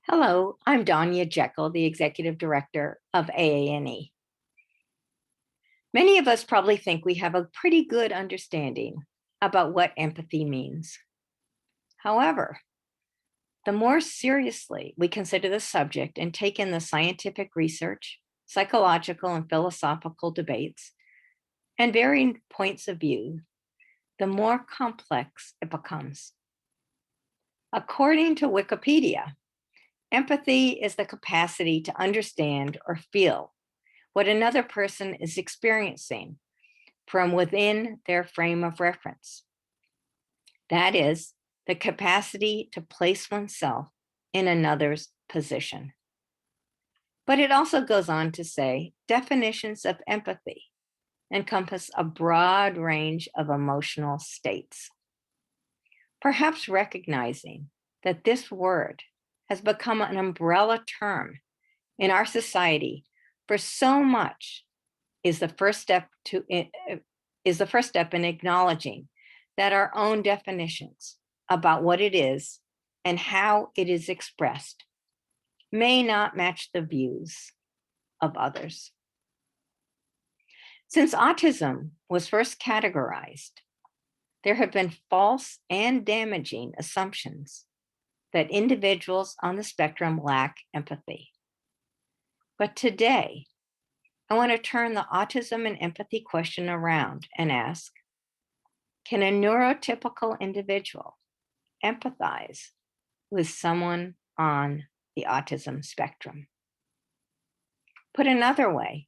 Hello, I'm Danya Jekyll, the Executive Director of AANE. Many of us probably think we have a pretty good understanding about what empathy means. However, the more seriously we consider the subject and take in the scientific research, psychological and philosophical debates, and varying points of view, the more complex it becomes. According to Wikipedia, empathy is the capacity to understand or feel what another person is experiencing from within their frame of reference. That is, the capacity to place oneself in another's position. But it also goes on to say definitions of empathy encompass a broad range of emotional states. Perhaps recognizing that this word has become an umbrella term in our society for so much is the first step in acknowledging that our own definitions about what it is and how it is expressed may not match the views of others. Since autism was first categorized, there have been false and damaging assumptions that individuals on the spectrum lack empathy. But today, I want to turn the autism and empathy question around and ask, can a neurotypical individual empathize with someone on the autism spectrum? Put another way,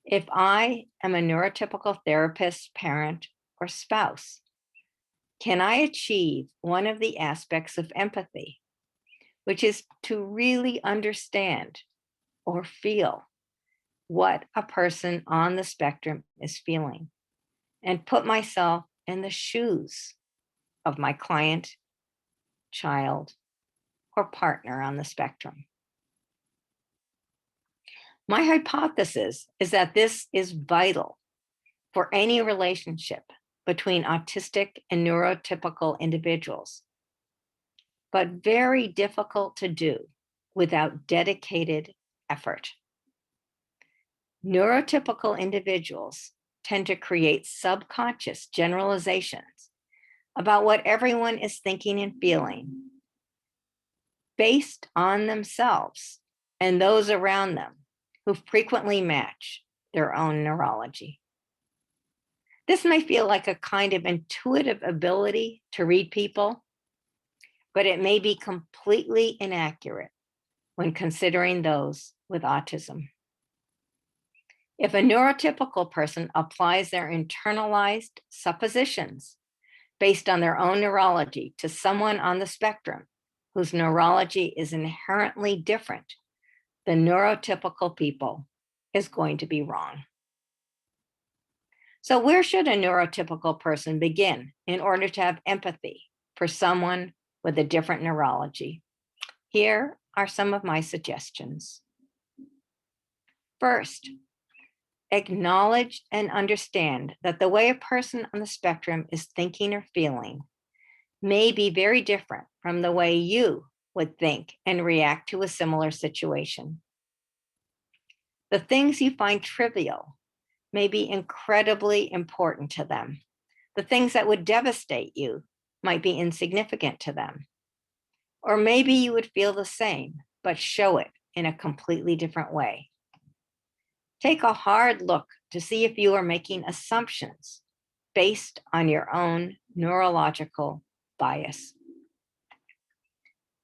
if I am a neurotypical therapist, parent, or spouse, can I achieve one of the aspects of empathy, which is to really understand or feel what a person on the spectrum is feeling and put myself in the shoes of my client, child, or partner on the spectrum? My hypothesis is that this is vital for any relationship between autistic and neurotypical individuals, but very difficult to do without dedicated effort. Neurotypical individuals tend to create subconscious generalizations about what everyone is thinking and feeling based on themselves and those around them who frequently match their own neurology. This may feel like a kind of intuitive ability to read people, but it may be completely inaccurate when considering those with autism. If a neurotypical person applies their internalized suppositions based on their own neurology to someone on the spectrum whose neurology is inherently different, the neurotypical people is going to be wrong. So where should a neurotypical person begin in order to have empathy for someone with a different neurology? Here are some of my suggestions. First, acknowledge and understand that the way a person on the spectrum is thinking or feeling may be very different from the way you would think and react to a similar situation. The things you find trivial may be incredibly important to them. The things that would devastate you might be insignificant to them. Or maybe you would feel the same, but show it in a completely different way. Take a hard look to see if you are making assumptions based on your own neurological bias.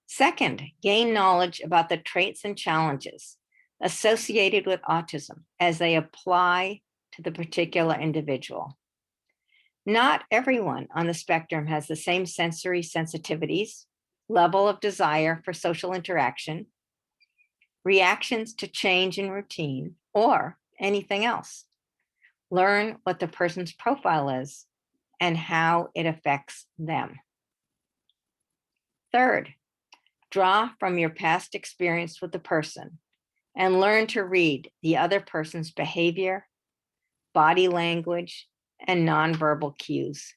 Second, gain knowledge about the traits and challenges associated with autism as they apply to the particular individual. Not everyone on the spectrum has the same sensory sensitivities, level of desire for social interaction, reactions to change in routine, or anything else. Learn what the person's profile is and how it affects them. Third, draw from your past experience with the person and learn to read the other person's behavior, body language, and nonverbal cues.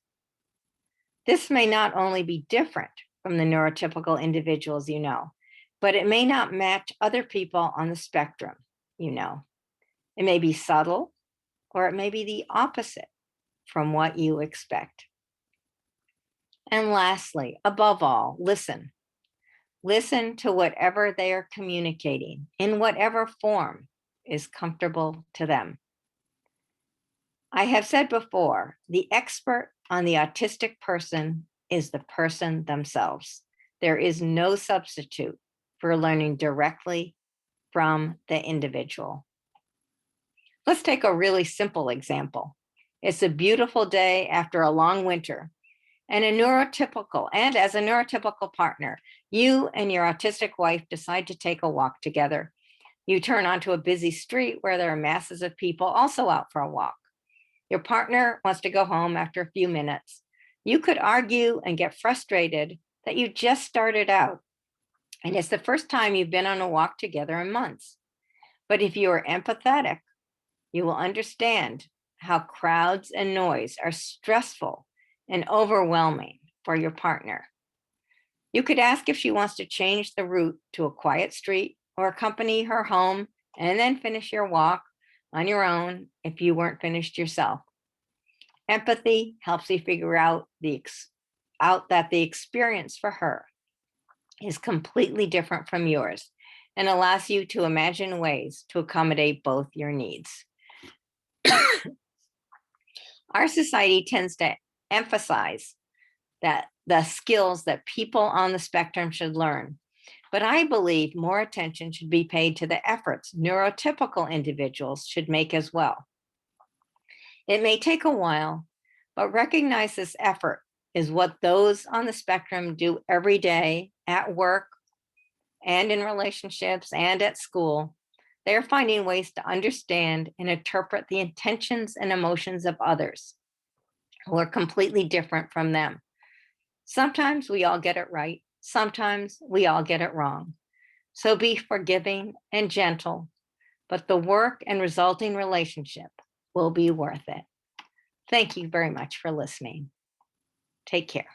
This may not only be different from the neurotypical individuals you know, but it may not match other people on the spectrum you know. It may be subtle, or it may be the opposite from what you expect. And lastly, above all, listen. Listen to whatever they are communicating in whatever form is comfortable to them. I have said before, the expert on the autistic person is the person themselves. There is no substitute for learning directly from the individual. Let's take a really simple example. It's a beautiful day after a long winter, and as a neurotypical partner, you and your autistic wife decide to take a walk together. You turn onto a busy street where there are masses of people also out for a walk. Your partner wants to go home after a few minutes. You could argue and get frustrated that you just started out, and it's the first time you've been on a walk together in months. But if you are empathetic, you will understand how crowds and noise are stressful and overwhelming for your partner. You could ask if she wants to change the route to a quiet street or accompany her home and then finish your walk on your own if you weren't finished yourself. Empathy helps you figure out that the experience for her is completely different from yours and allows you to imagine ways to accommodate both your needs. Our society tends to emphasize that the skills that people on the spectrum should learn, but I believe more attention should be paid to the efforts neurotypical individuals should make as well. It may take a while, but recognize this effort is what those on the spectrum do every day at work and in relationships and at school. They're finding ways to understand and interpret the intentions and emotions of others who are completely different from them. Sometimes we all get it right. Sometimes we all get it wrong. So be forgiving and gentle, but the work and resulting relationship will be worth it. Thank you very much for listening. Take care.